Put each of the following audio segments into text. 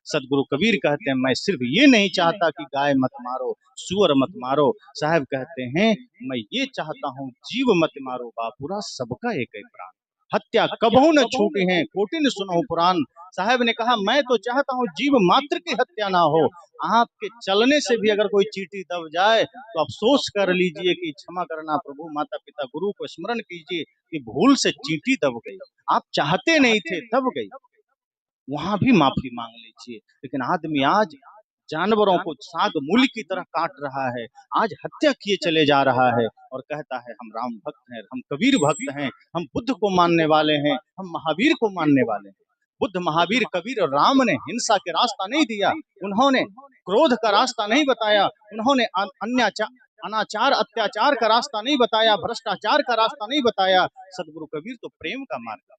सदगुरु कबीर कहते हैं, मैं सिर्फ ये नहीं चाहता कि गाय मत मारो, सूअर मत मारो। साहब कहते हैं, मैं ये चाहता हूँ जीव मत मारो, बापुरा सबका एक एक प्राण। हत्या कबहू न छूटी है, कोटिन सुनो पुराण। साहब ने कहा, मैं तो चाहता हूँ जीव मात्र की हत्या ना हो। आपके चलने से भी अगर कोई चींटी दब जाए तो अफसोस कर लीजिए कि क्षमा करना प्रभु, माता पिता गुरु को स्मरण कीजिए कि भूल से चींटी दब गई, आप चाहते नहीं थे दब गई, वहां भी माफी मांग लीजिए। लेकिन आदमी आज जानवरों को साग मूली की तरह काट रहा है, आज हत्या किए चले जा रहा है और कहता है हम राम भक्त हैं, हम कबीर भक्त हैं, हम बुद्ध को मानने वाले हैं, हम महावीर को मानने वाले हैं। बुद्ध, महावीर, कबीर और राम ने हिंसा के रास्ता नहीं दिया, उन्होंने क्रोध का रास्ता नहीं बताया, उन्होंने अनाचार अत्याचार का रास्ता नहीं बताया, भ्रष्टाचार का रास्ता नहीं बताया। सदगुरु कबीर तो प्रेम का मार्ग दिया।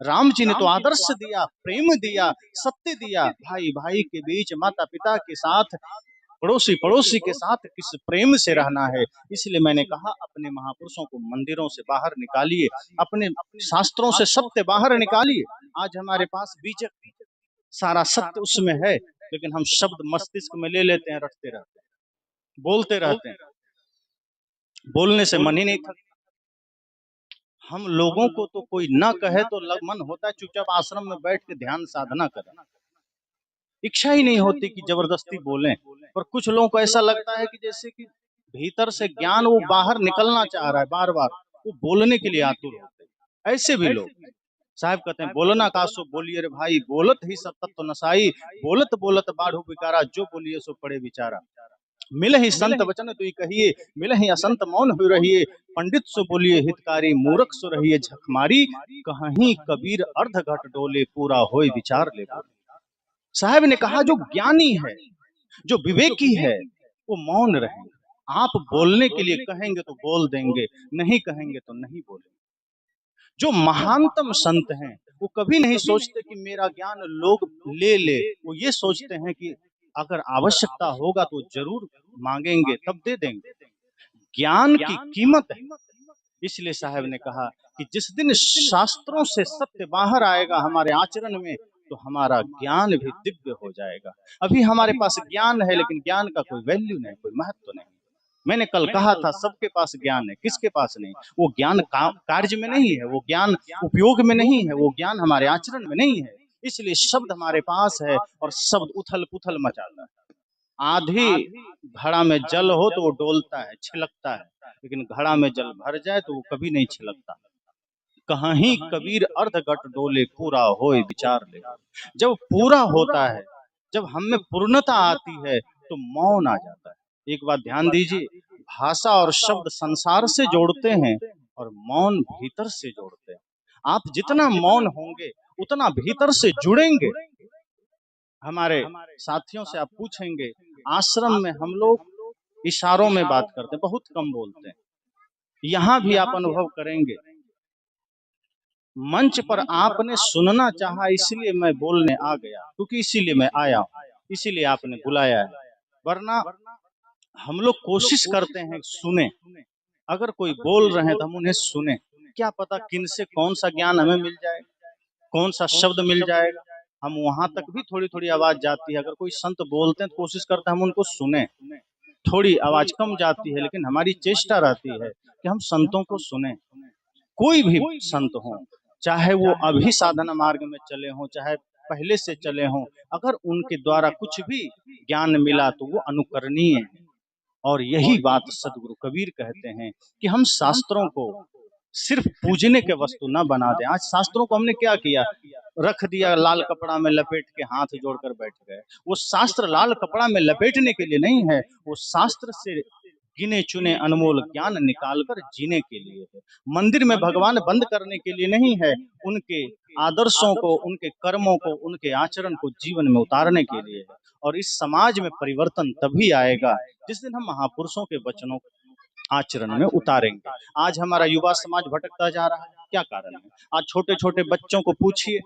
राम जी ने तो आदर्श दिया, प्रेम दिया, सत्य दिया। भाई भाई के बीच, माता पिता के साथ, पड़ोसी पड़ोसी के साथ किस प्रेम से रहना है। इसलिए मैंने कहा, अपने महापुरुषों को मंदिरों से बाहर निकालिए, अपने शास्त्रों से सत्य बाहर निकालिए। आज हमारे पास बीजक सारा सत्य उसमें है, लेकिन हम शब्द मस्तिष्क में ले लेते हैं, रटते रहते हैं, बोलते रहते हैं, बोलने से मन ही नहीं थकता। हम लोगों को तो कोई ना कहे तो मन होता है चुपचाप आश्रम में बैठ के ध्यान साधना करें, इच्छा ही नहीं होती कि जबरदस्ती बोलें। पर कुछ लोगों को ऐसा लगता है कि जैसे कि भीतर से ज्ञान वो बाहर निकलना चाह रहा है, बार बार वो बोलने के लिए आतुर होते हैं। ऐसे भी लोग, साहब कहते हैं, बोलना का सो बोलिए रे भाई, बोलत ही सब तत्व नसाई, बोलत बोलत बाढ़ू बिकारा, जो बोलिए सो पड़े बिचारा। मिल ही संत वचन तुई कहिए, मिल ही असंत मौन हुई रहिए, पंडित सो बोलिए हितकारी, मूर्ख सो रहिए झकमारी, कहीं कबीर अर्ध घट डोले, पूरा होए विचार ले बोले। साहब ने कहा, जो ज्ञानी है, जो विवेकी है, वो मौन रहेंगे। आप बोलने के लिए कहेंगे तो बोल देंगे, नहीं कहेंगे तो नहीं बोलेंगे। जो महानतम संत हैं, वो कभी नहीं सोचते कि मेरा ज्ञान लोग ले ले, वो ये सोचते हैं कि अगर आवश्यकता होगा तो जरूर मांगेंगे, तब दे देंगे। ज्ञान की कीमत है। इसलिए साहब ने कहा कि जिस दिन शास्त्रों से सत्य बाहर आएगा हमारे आचरण में, तो हमारा ज्ञान भी दिव्य हो जाएगा। अभी हमारे पास ज्ञान है, लेकिन ज्ञान का कोई वैल्यू नहीं, कोई महत्व नहीं। मैंने कल कहा था, सबके पास ज्ञान है, किसके पास नहीं? वो ज्ञान कार्य में नहीं है, वो ज्ञान उपयोग में नहीं है, वो ज्ञान हमारे आचरण में नहीं है। इसलिए शब्द हमारे पास है और शब्द उथल पुथल मचाता है। आधी घड़ा में जल हो तो वो डोलता है, छिलकता है, लेकिन घड़ा में जल भर जाए तो वो कभी नहीं छिलकता। कहीं कबीर अर्ध घट डोले, पूरा होए विचार ले। जब पूरा होता है, जब हम में पूर्णता आती है, तो मौन आ जाता है। एक बात ध्यान दीजिए, भाषा और शब्द संसार से जोड़ते हैं और मौन भीतर से जोड़ते हैं। आप जितना मौन होंगे उतना भीतर से जुड़ेंगे। हमारे साथियों से आप पूछेंगे, आश्रम में हम लोग इशारों में बात करते हैं, बहुत कम बोलते हैं। यहाँ भी आप अनुभव करेंगे, मंच पर आपने सुनना चाहा, इसलिए मैं बोलने आ गया, क्योंकि इसीलिए मैं आया हूँ, इसीलिए आपने बुलाया है। वरना हम लोग कोशिश करते हैं सुने, अगर कोई बोल रहे हैं तो हम उन्हें सुने। क्या पता किन से कौन सा ज्ञान हमें मिल जाएगा, कौन सा शब्द मिल जाएगा। हम वहां तक भी थोड़ी थोड़ी आवाज जाती है, अगर कोई संत बोलते हैं तो कोशिश करते हैं हम उनको सुने। थोड़ी आवाज कम जाती है, लेकिन हमारी चेष्टा रहती है कि हम संतों को सुने। कोई भी संत हो, चाहे वो अभी साधना मार्ग में चले हों, चाहे पहले से चले हों, अगर उनके द्वारा कुछ भी ज्ञान मिला तो वो अनुकरणीय है। और यही बात सदगुरु कबीर कहते हैं कि हम शास्त्रों को सिर्फ पूजने के वस्तु न बना दें। आज शास्त्रों को हमने क्या किया, रख दिया लाल कपड़ा में लपेट के, हाथ जोड़कर बैठ गए। वो शास्त्र लाल कपड़ा में लपेटने के लिए नहीं है, वो शास्त्र से गिने चुने अनमोल ज्ञान निकालकर जीने के लिए है। मंदिर में भगवान बंद करने के लिए नहीं है, उनके आदर्शों को, उनके कर्मों को, उनके आचरण को जीवन में उतारने के लिए है। और इस समाज में परिवर्तन तभी आएगा जिस दिन हम महापुरुषों के वचनों आचरण में उतारेंगे। आज हमारा युवा समाज भटकता जा रहा है, क्या कारण है? आज छोटे छोटे बच्चों को पूछिए,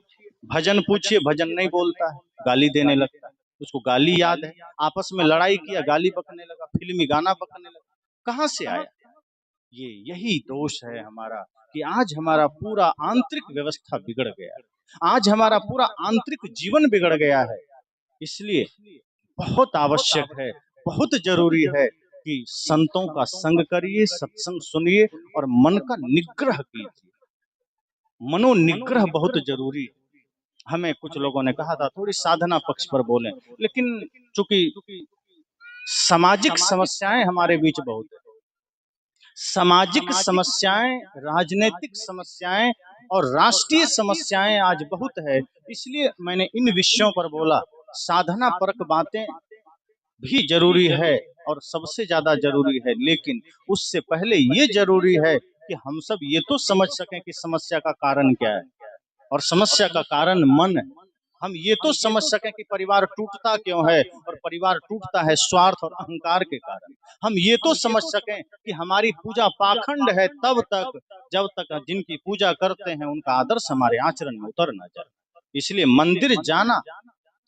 भजन पूछिए, भजन नहीं बोलता है, गाली देने लगता है। उसको गाली याद है, आपस में लड़ाई किया, गाली बकने लगा, फिल्मी गाना बकने लगा। कहाँ से आया? यही दोष है हमारा कि आज हमारा पूरा आंतरिक व्यवस्था बिगड़ गया है, आज हमारा पूरा आंतरिक जीवन बिगड़ गया है। इसलिए बहुत आवश्यक है, बहुत जरूरी है कि संतों का संग करिए, सत्संग सुनिए और मन का निग्रह कीजिए। मनोनिग्रह बहुत जरूरी है। हमें कुछ लोगों ने कहा था थोड़ी साधना पक्ष पर बोलें, लेकिन चूंकि सामाजिक समस्याएं हमारे बीच बहुत है, सामाजिक समस्याएं, राजनीतिक समस्याएं और राष्ट्रीय समस्याएं आज बहुत है, इसलिए मैंने इन विषयों पर बोला। साधना परक बातें भी जरूरी है और सबसे ज्यादा जरूरी है, लेकिन उससे पहले ये जरूरी है कि हम सब ये तो समझ सकें कि समस्या का कारण क्या है, और समस्या का कारण मन है। हम ये तो समझ सकें कि परिवार टूटता क्यों है, और परिवार टूटता है स्वार्थ और अहंकार के कारण। हम ये तो समझ सकें कि हमारी पूजा पाखंड है तब तक जब तक जिनकी पूजा करते हैं उनका आदर्श हमारे आचरण में उतर न जाए। इसलिए मंदिर जाना,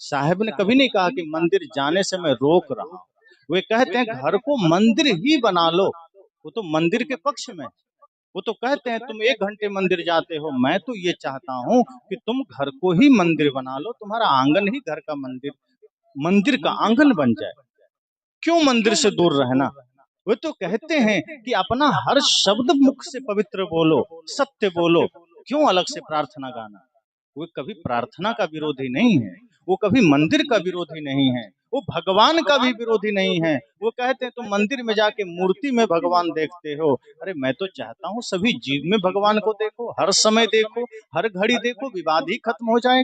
साहब ने कभी नहीं कहा कि मंदिर जाने से मैं रोक रहा हूं। वे कहते हैं घर को मंदिर ही बना लो, वो तो मंदिर के पक्ष में। वो तो कहते हैं तुम 1 घंटे मंदिर जाते हो, मैं तो ये चाहता हूँ कि तुम घर को ही मंदिर बना लो, तुम्हारा आंगन ही घर का मंदिर, मंदिर का आंगन बन जाए। क्यों मंदिर से दूर रहना? वे तो कहते हैं कि अपना हर शब्द मुख से पवित्र बोलो, सत्य बोलो, क्यों अलग से प्रार्थना गाना? वो कभी प्रार्थना का विरोधी नहीं है, वो कभी मंदिर का विरोधी नहीं है, वो भगवान का भी विरोधी नहीं है। वो कहते हैं तुम मंदिर में जाके मूर्ति में भगवान देखते हो, अरे मैं तो चाहता हूँ सभी जीव में भगवान को देखो, हर समय देखो, हर घड़ी देखो, विवाद ही खत्म हो जाए।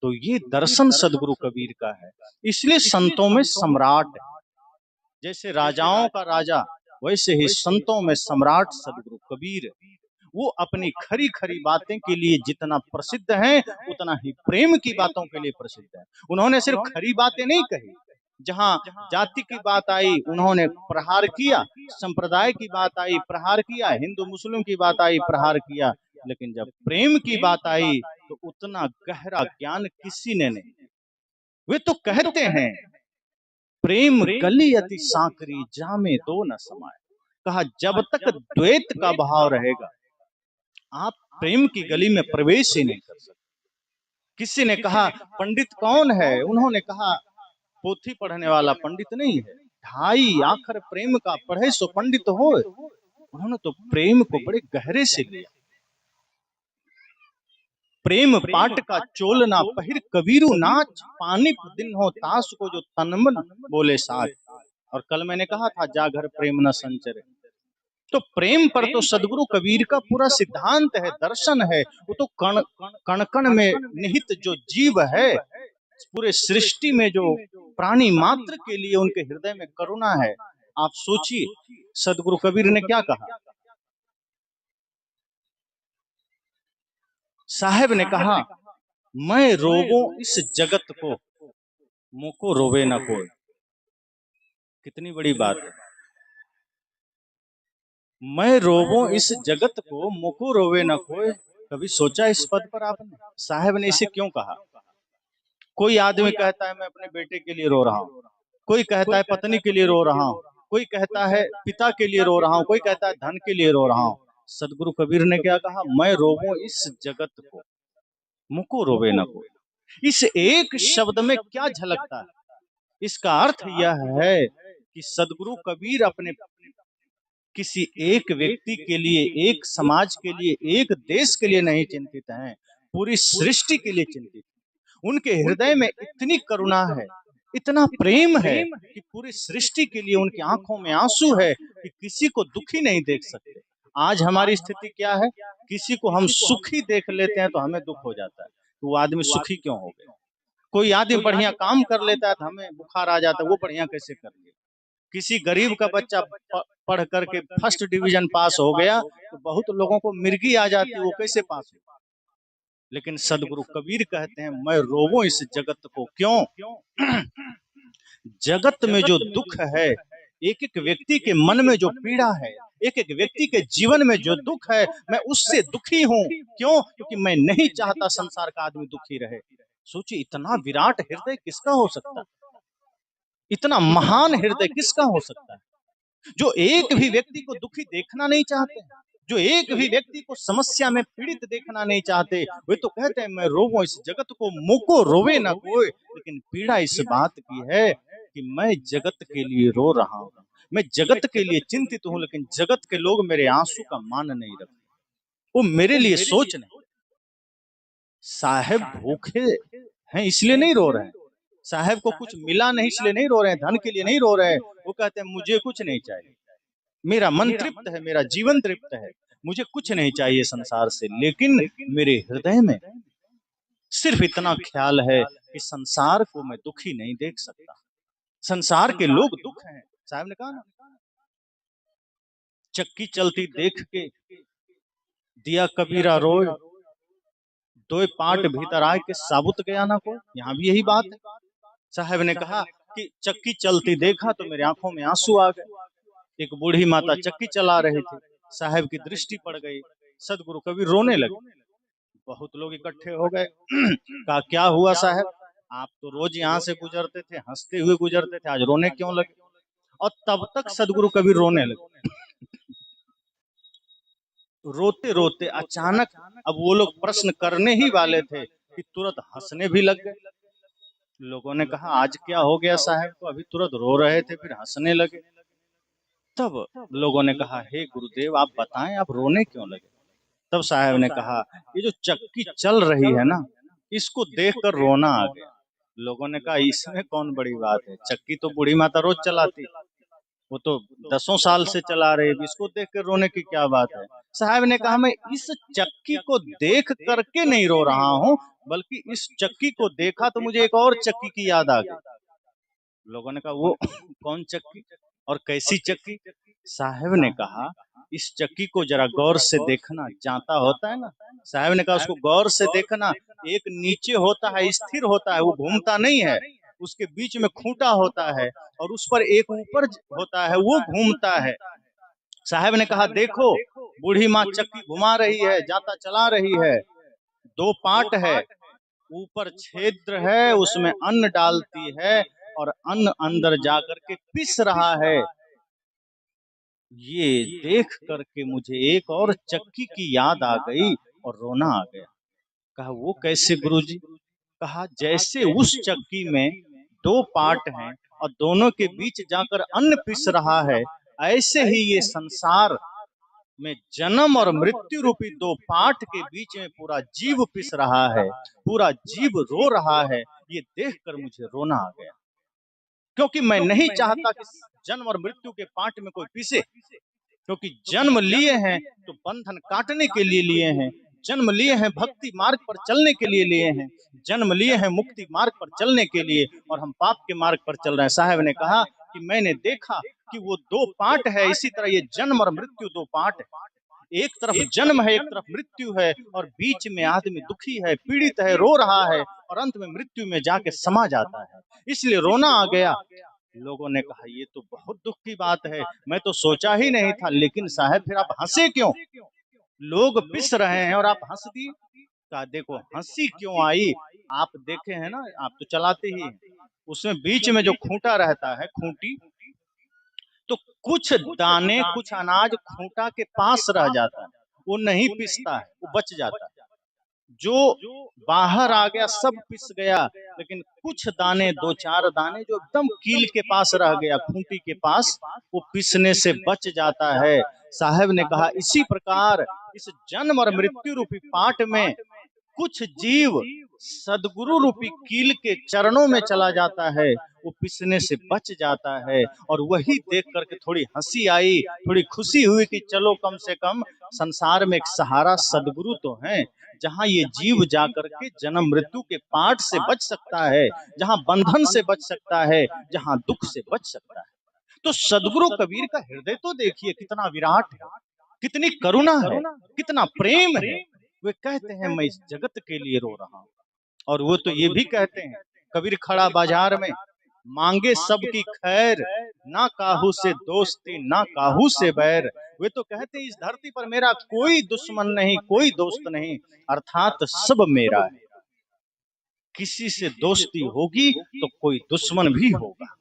तो ये दर्शन सदगुरु कबीर का है। इसलिए संतों में सम्राट है, जैसे राजाओं का राजा वैसे ही संतों में सम्राट सदगुरु कबीर है। वो अपनी खरी खरी बातें के लिए जितना प्रसिद्ध हैं, उतना ही प्रेम की बातों के लिए प्रसिद्ध है। उन्होंने सिर्फ खरी बातें नहीं कही, जहां जाति की बात आई उन्होंने प्रहार किया, संप्रदाय की बात आई प्रहार किया, हिंदू मुस्लिम की बात आई प्रहार किया, लेकिन जब प्रेम की बात आई तो उतना गहरा ज्ञान किसी ने नहीं। वे तो कहते हैं प्रेम गली अति सांकरी जामे दो न समाए। कहा जब तक द्वैत का भाव रहेगा आप प्रेम की गली में प्रवेश ही नहीं कर सकते। किसी ने कहा पंडित कौन है? उन्होंने कहा पोथी पढ़ने वाला पंडित नहीं है, ढाई आखर प्रेम का पढ़े सो पंडित हो। उन्होंने तो प्रेम को बड़े गहरे से लिया। प्रेम पाट का चोलना पहिर कबीरू नाच, पानी दिन हो तास को जो तनमन बोले साथ। और कल मैंने कहा था जागर प्रेम न संचरे। तो प्रेम पर तो सदगुरु कबीर का पूरा सिद्धांत है, दर्शन है। वो तो कण कण कण में निहित जो जीव है, पूरे सृष्टि में जो प्राणी मात्र के लिए उनके हृदय में करुणा है। आप सोचिए सदगुरु कबीर ने क्या कहा। साहब ने कहा मैं रोवो इस जगत को, मुको रोवे न कोई। कितनी बड़ी बात है। मैं रोवो इस जगत को, मुको रोवे न कोई। कभी सोचा इस पद पर आपने? साहब ने इसे क्यों कहा? कोई आदमी कहता है मैं अपने बेटे के लिए रो रहा हूँ, कोई कहता है पत्नी के लिए रो रहा हूँ, कोई कहता है पिता के लिए रो रहा हूँ, कोई कहता है धन के लिए रो रहा हूँ। सदगुरु कबीर ने क्या कहा? मैं रोवो इस जगत को, मुको रोवे न कोई। इस एक शब्द में क्या झलकता है? इसका अर्थ यह है कि सदगुरु कबीर अपने किसी एक व्यक्ति के लिए, एक समाज के लिए, एक देश के लिए नहीं चिंतित हैं, पूरी सृष्टि के लिए चिंतित। उनके हृदय में इतनी करुणा है, इतना प्रेम है कि पूरी सृष्टि के लिए उनकी आंखों में आंसू है कि किसी को दुखी नहीं देख सकते। आज हमारी स्थिति क्या है? किसी को हम सुखी देख लेते हैं तो हमें दुख हो जाता है, तो वो आदमी सुखी क्यों हो गया? कोई आदमी बढ़िया काम कर लेता है तो हमें बुखार आ जाता है, वो बढ़िया कैसे कर लिया? किसी गरीब का बच्चा पढ़ करके फर्स्ट डिवीजन पास हो गया तो बहुत लोगों को मिर्गी आ जाती है, वो कैसे पास हो? लेकिन सदगुरु कबीर कहते हैं मैं रोवो इस जगत को। क्यों? जगत में जो दुख है, एक एक व्यक्ति के मन में जो पीड़ा है, एक एक व्यक्ति के जीवन में जो दुख है, मैं उससे दुखी हूँ। क्यों? क्योंकि मैं नहीं चाहता संसार का आदमी दुखी रहे। सोचिए इतना विराट हृदय किसका हो सकता है? इतना महान हृदय किसका हो सकता है जो एक भी व्यक्ति को दुखी देखना नहीं चाहते? जो एक भी व्यक्ति को समस्या में पीड़ित देखना नहीं चाहते, वे तो कहते हैं मैं रोवूं इस जगत को, मुको रोवे ना कोई। लेकिन पीड़ा इस बात की है कि मैं जगत के लिए रो रहा हूँ, मैं जगत के लिए चिंतित हूँ, लेकिन जगत के लोग मेरे आंसू का मान नहीं रखते, वो मेरे लिए सोच नहीं। साहब भूखे हैं इसलिए नहीं रो रहे हैं, साहब को कुछ मिला नहीं इसलिए नहीं रो रहे हैं, धन के लिए नहीं रो रहे हैं। वो कहते हैं मुझे कुछ नहीं चाहिए, मेरा मन तृप्त है, मेरा जीवन तृप्त है, मुझे कुछ नहीं चाहिए संसार से। लेकिन मेरे हृदय में सिर्फ इतना ख्याल है कि संसार को मैं दुखी नहीं देख सकता, संसार के लोग दुख हैं। साहब ने कहा ना, चक्की चलती देख के दिया कबीरा रोए, दो पाट भीतर आए के साबुत गया ना कोई। यहाँ भी यही बात है। साहब ने कहा कि चक्की चलती देखा तो मेरी आंखों में आंसू आ गए। एक बूढ़ी माता चक्की चला रही थी, साहब की दृष्टि पड़ गई, सदगुरु कबीर रोने लगे। बहुत लोग इकट्ठे हो गए। कहा क्या हुआ साहब, आप तो रोज यहाँ से गुजरते थे, हंसते हुए गुजरते थे, आज रोने क्यों लगे? और तब तक सदगुरु कबीर रोने लगे। रोते रोते अचानक अब वो लोग प्रश्न करने ही वाले थे कि तुरंत हंसने भी लग गए। लोगों ने कहा आज क्या हो गया साहब को, अभी तुरंत रो रहे थे फिर हंसने लगे। तब लोगों ने कहा हे गुरुदेव आप बताएं आप रोने क्यों लगे? तब साहब ने कहा ये जो चक्की चल रही है ना, इसको देखकर रोना आ गया। लोगों ने कहा इसमें कौन बड़ी बात है, चक्की तो बूढ़ी माता रोज चलाती, वो तो 10 साल से चला रहे, इसको देख कर रोने की क्या बात है? साहब ने कहा मैं इस चक्की को देख करके नहीं रो रहा हूँ, बल्कि इस चक्की को देखा तो मुझे एक और चक्की की याद आ गई। लोगों ने कहा वो कौन चक्की और कैसी चक्की? साहब ने कहा इस चक्की को जरा गौर से देखना, जाता होता है ना, साहब ने कहा उसको गौर से देखना, एक नीचे होता है स्थिर होता है, वो घूमता नहीं है, उसके बीच में खूंटा होता है और उस पर एक ऊपर होता है वो घूमता है। साहब ने कहा देखो बूढ़ी माँ चक्की घुमा रही है, जाता चला रही है, दो पार्ट है, ऊपर छिद्र है उसमें अन्न डालती है और अन्न अंदर जाकर के पिस रहा है। ये देख करके मुझे एक और चक्की की याद आ गई और रोना आ गया। कहा वो कैसे गुरुजी? कहा जैसे उस चक्की में दो पार्ट हैं और दोनों के बीच जाकर अन्न पिस रहा है, ऐसे ही ये संसार में जन्म और मृत्यु रूपी दो पार्ट के बीच में पूरा जीव पिस रहा है, पूरा जीव रो रहा है। ये देखकर मुझे रोना आ गया, क्योंकि मैं नहीं चाहता कि जन्म और मृत्यु के पार्ट में कोई पिसे, क्योंकि जन्म लिए हैं तो बंधन काटने के लिए लिए हैं, जन्म लिए हैं भक्ति मार्ग पर चलने के लिए लिए हैं, जन्म लिए हैं मुक्ति मार्ग पर चलने के लिए, और हम पाप के मार्ग पर चल रहे हैं। साहब ने कहा कि मैंने देखा कि वो दो पार्ट है, इसी तरह ये जन्म और मृत्यु दो पार्ट है, एक तरफ जन्म है एक तरफ मृत्यु है, और बीच में आदमी दुखी है, पीड़ित है, रो रहा है, और अंत में मृत्यु में जाके समा जाता है, इसलिए रोना आ गया। लोगों ने कहा ये तो बहुत दुख की बात है, मैं तो सोचा ही नहीं था, लेकिन साहब फिर आप हंसे क्यों? लोग पिस रहे हैं और आप हंस दिए। कहा देखो हंसी क्यों आई, आप देखे हैं ना, आप तो चलाते ही हैं, उसमें बीच में जो खूंटा रहता है, खूंटी, तो कुछ दाने कुछ अनाज खूंटा के पास रह जाता है, वो नहीं पिसता है, वो बच जाता है। जो बाहर आ गया सब पिस गया, लेकिन कुछ दाने दो चार दाने जो एकदम कील के पास रह गया, खूंटी के पास, वो पिसने से बच जाता है। साहब ने कहा इसी प्रकार इस जन्म और मृत्यु रूपी पाठ में कुछ जीव सदगुरु रूपी कील के चरणों में चला जाता है, वो पिसने से बच जाता है। और वही देख करके थोड़ी हंसी आई, थोड़ी खुशी हुई कि चलो कम से कम संसार में एक सहारा सदगुरु तो है, जहाँ ये जीव जाकर के जन्म मृत्यु के पाठ से बच सकता है, जहाँ बंधन से बच सकता है, जहाँ दुख से बच सकता है। तो सदगुरु कबीर का हृदय तो देखिए कितना विराट है, कितनी करुणा है, कितना प्रेम है। वे कहते हैं मैं इस जगत के लिए रो रहा हूँ, और वो तो ये भी कहते हैं, कबीर खड़ा बाजार में मांगे सबकी खैर, ना काहू से दोस्ती ना काहू से बैर। वे तो कहते हैं इस धरती पर मेरा कोई दुश्मन नहीं, कोई दोस्त नहीं, अर्थात सब मेरा है। किसी से दोस्ती होगी तो कोई दुश्मन भी होगा।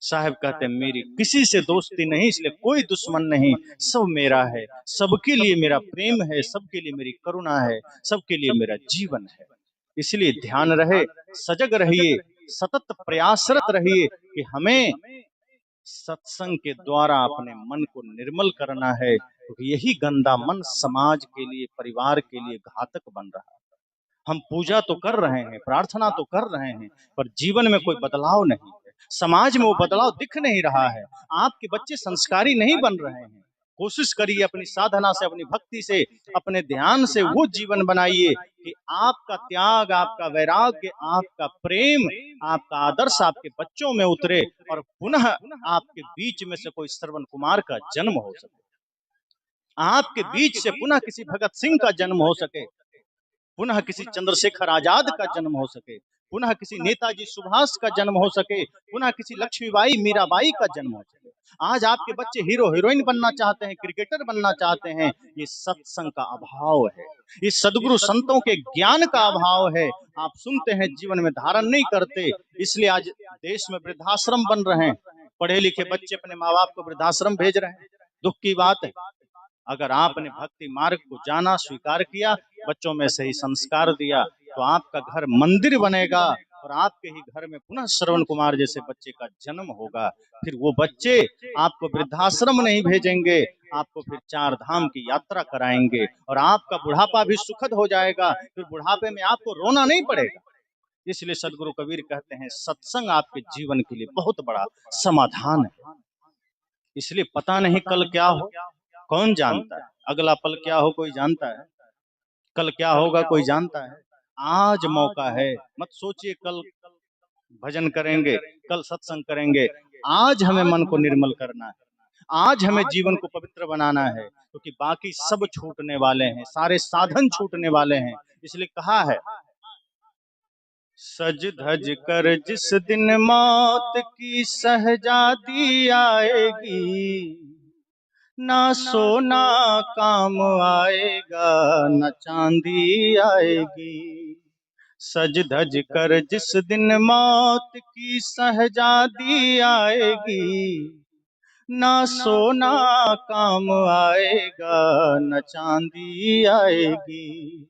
साहब कहते हैं मेरी किसी से दोस्ती नहीं, इसलिए कोई दुश्मन नहीं, सब मेरा है, सबके लिए मेरा प्रेम है, सबके लिए मेरी करुणा है, सबके लिए मेरा जीवन है। इसलिए ध्यान रहे, सजग रहिए, सतत प्रयासरत रहिए कि हमें सत्संग के द्वारा अपने मन को निर्मल करना है, क्योंकि यही गंदा मन समाज के लिए, परिवार के लिए घातक बन रहा है। हम पूजा तो कर रहे हैं, प्रार्थना तो कर रहे हैं, पर जीवन में कोई बदलाव नहीं है, समाज में वो बदलाव दिख नहीं रहा है। आपके बच्चे संस्कारी नहीं बन रहे हैं। कोशिश करिए अपनी साधना से, अपनी भक्ति से, अपने ध्यान से वो जीवन बनाइए कि आपका त्याग, आपका वैराग्य, आपका प्रेम, आपका आदर्श आपके बच्चों में उतरे और पुनः आपके बीच में से कोई श्रवण कुमार का जन्म हो सके, आपके बीच से पुनः किसी भगत सिंह का जन्म हो सके, पुनः किसी चंद्रशेखर आजाद का जन्म हो सके, पुनः किसी नेताजी सुभाष का जन्म हो सके, पुनः किसी लक्ष्मीबाई मीराबाई का जन्म हो सके। आज आपके बच्चे हीरो हीरोइन बनना चाहते हैं, क्रिकेटर बनना चाहते हैं, ये सत्संग का अभाव है, ये सदगुरु संतों के ज्ञान का अभाव है। आप सुनते हैं, जीवन में धारण नहीं करते, इसलिए आज देश में वृद्धाश्रम बन रहे हैं, पढ़े लिखे बच्चे अपने माँ बाप को वृद्धाश्रम भेज रहे हैं। दुख की बात है। अगर आपने भक्ति मार्ग को जाना, स्वीकार किया, बच्चों में सही संस्कार दिया, तो आपका घर मंदिर बनेगा और आपके ही घर में पुनः श्रवण कुमार जैसे बच्चे का जन्म होगा। फिर वो बच्चे आपको वृद्धाश्रम नहीं भेजेंगे, आपको फिर चार धाम की यात्रा कराएंगे और आपका बुढ़ापा भी सुखद हो जाएगा। फिर बुढ़ापे में आपको रोना नहीं पड़ेगा। इसलिए सदगुरु कबीर कहते हैं, सत्संग आपके जीवन के लिए बहुत बड़ा समाधान है। इसलिए पता नहीं कल क्या हो, कौन जानता है। अगला पल क्या हो कोई जानता है, कल क्या होगा कोई जानता है। आज मौका है, मत सोचिए कल भजन करेंगे, कल सत्संग करेंगे। आज हमें मन को निर्मल करना है, आज हमें जीवन को पवित्र बनाना है, क्योंकि बाकी सब छूटने वाले हैं, सारे साधन छूटने वाले हैं। इसलिए कहा है, सज धज कर जिस दिन मौत की सहजादी आएगी, ना सोना काम आएगा, न चांदी आएगी। सज धज कर जिस दिन मौत की सहजादी आएगी, ना सोना काम आएगा, न चांदी आएगी।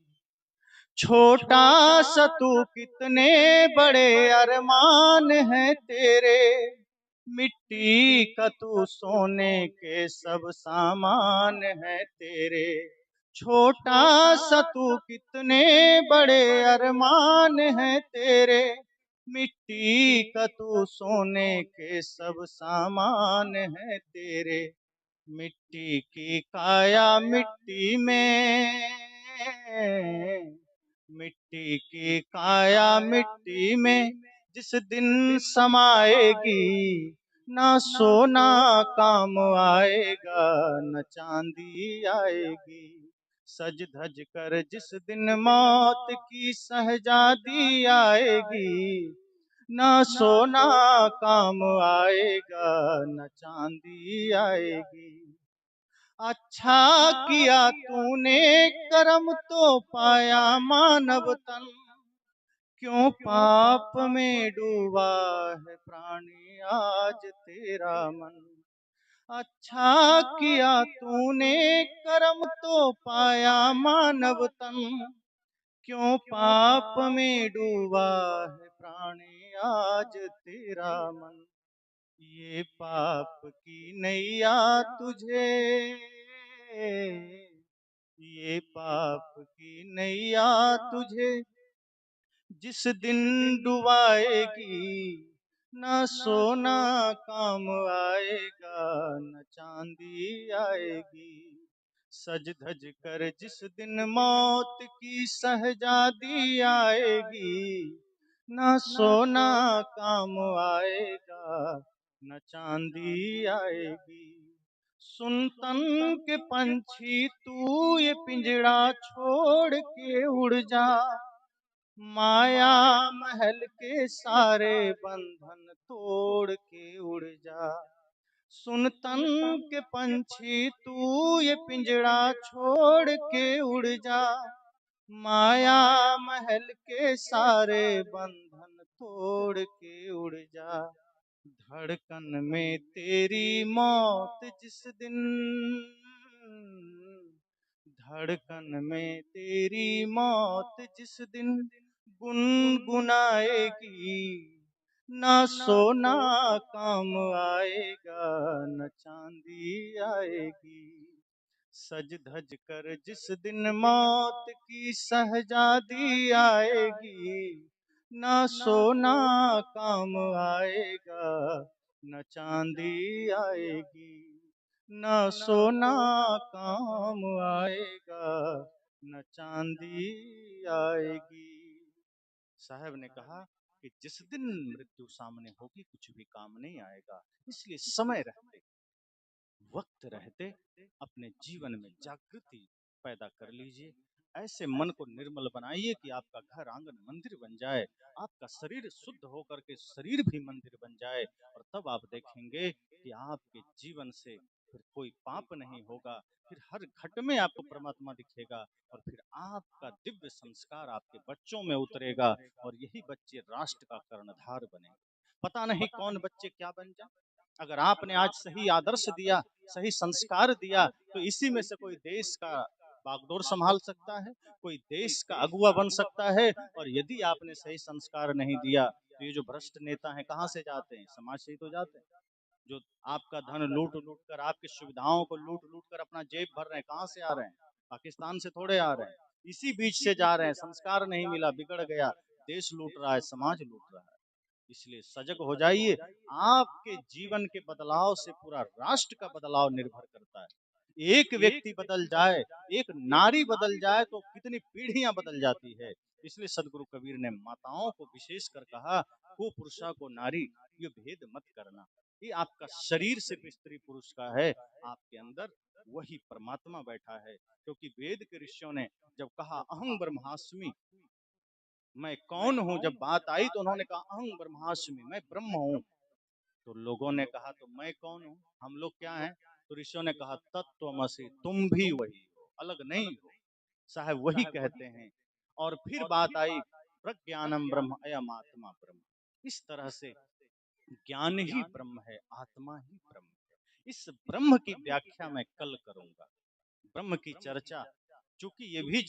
छोटा सा तू कितने बड़े अरमान है तेरे, मिट्टी का तू सोने के सब सामान है तेरे। छोटा सा तू कितने बड़े अरमान है तेरे, मिट्टी का तू सोने के सब सामान है तेरे। मिट्टी की काया मिट्टी में, मिट्टी की काया मिट्टी में जिस दिन समाएगी, ना सोना काम आएगा, न चांदी आएगी। सज धज कर जिस दिन मौत की सहजादी आएगी, ना सोना काम आएगा, न चांदी आएगी। अच्छा किया तूने कर्म तो पाया मानव तन, क्यों पाप में डूबा है प्राणी आज तेरा मन। अच्छा किया तूने कर्म तो पाया मानव तन, क्यों पाप में डूबा है प्राणी आज तेरा मन। ये पाप की नैया तुझे, ये पाप की नैया तुझे जिस दिन डुबाएगी, न सोना काम आएगा, न चांदी आएगी। सज धज कर जिस दिन मौत की सहजादी आएगी, न सोना काम आएगा, न चांदी आएगी। सुन तन के पंछी तू ये पिंजड़ा छोड़ के उड़ जा, माया महल के सारे बंधन तोड़ के उड़ जा। सुन तन के पंछी तू ये पिंजड़ा छोड़ के उड़ जा, माया महल के सारे बंधन तोड़ के उड़ जा। धड़कन में तेरी मौत जिस दिन, धड़कन में तेरी मौत जिस दिन गुनगुनाएगी, ना सोना काम आएगा, न चांदी आएगी। सज धज कर जिस दिन मौत की शहजादी आएगी, ना सोना काम आएगा, न चांदी आएगी, न सोना काम आएगा, न चांदी आएगी। साहब ने कहा कि जिस दिन मृत्यु सामने होगी कुछ भी काम नहीं आएगा, इसलिए समय रहते, वक्त रहते अपने जीवन में जागृति पैदा कर लीजिए। ऐसे मन को निर्मल बनाइए कि आपका घर आंगन मंदिर बन जाए, आपका शरीर शुद्ध होकर के शरीर भी मंदिर बन जाए, और तब आप देखेंगे कि आपके जीवन से फिर कोई पाप नहीं होगा, फिर हर घट में आपको परमात्मा दिखेगा, और फिर आपका दिव्य संस्कार आपके बच्चों में उतरेगा, और यही बच्चे राष्ट्र का कर्णधार बनेंगे। पता नहीं कौन बच्चे क्या बन जाए। अगर आपने आज सही आदर्श दिया, सही संस्कार दिया, तो इसी में से कोई देश का बागडोर संभाल सकता है, कोई देश का अगुवा बन सकता है। और यदि आपने सही संस्कार नहीं दिया, तो ये जो भ्रष्ट नेता हैं कहाँ से जाते हैं? समाज से ही तो जाते हैं। जो आपका धन लूट लूट कर, आपकी सुविधाओं को लूट लूट कर अपना जेब भर रहे हैं, कहाँ से आ रहे हैं? पाकिस्तान से थोड़े आ रहे हैं, इसी बीच से जा रहे हैं। संस्कार नहीं मिला, बिगड़ गया, देश लूट रहा है, समाज लूट रहा है। इसलिए सजग हो जाइए। आपके जीवन के बदलाव से पूरा राष्ट्र का बदलाव निर्भर करता है। एक व्यक्ति बदल जाए, एक नारी बदल जाए, तो कितनी पीढ़ियां बदल जाती है। इसलिए सदगुरु कबीर ने माताओं को विशेष कर कहा, को पुरुषा को नारी, ये भेद मत करना। ये आपका शरीर सिर्फ स्त्री पुरुष का है, आपके अंदर वही परमात्मा बैठा है। क्योंकि वेद के ऋषियों ने जब कहा अहं ब्रह्मास्मि, मैं कौन हूं, जब बात आई तो उन्होंने कहा अहं ब्रह्मास्मि, मैं ब्रह्म हूं। तो लोगों ने कहा तो मैं कौन हूं, हम लोग क्या हैं? तो ऋषियों ने कहा तत्त्वमसि, तुम भी वही हो, अलग नहीं हो। साहब वही कहते हैं। और फिर बात आई प्रज्ञानम ब्रह्म अयम आत्मा ब्रह्म। इस तरह से ज्ञान ही ब्रह्म है, आत्मा ही ब्रह्म है। इस ब्रह्म की व्याख्या मैं कल करूंगा, ब्रह्म की चर्चा। चूंकि ये भी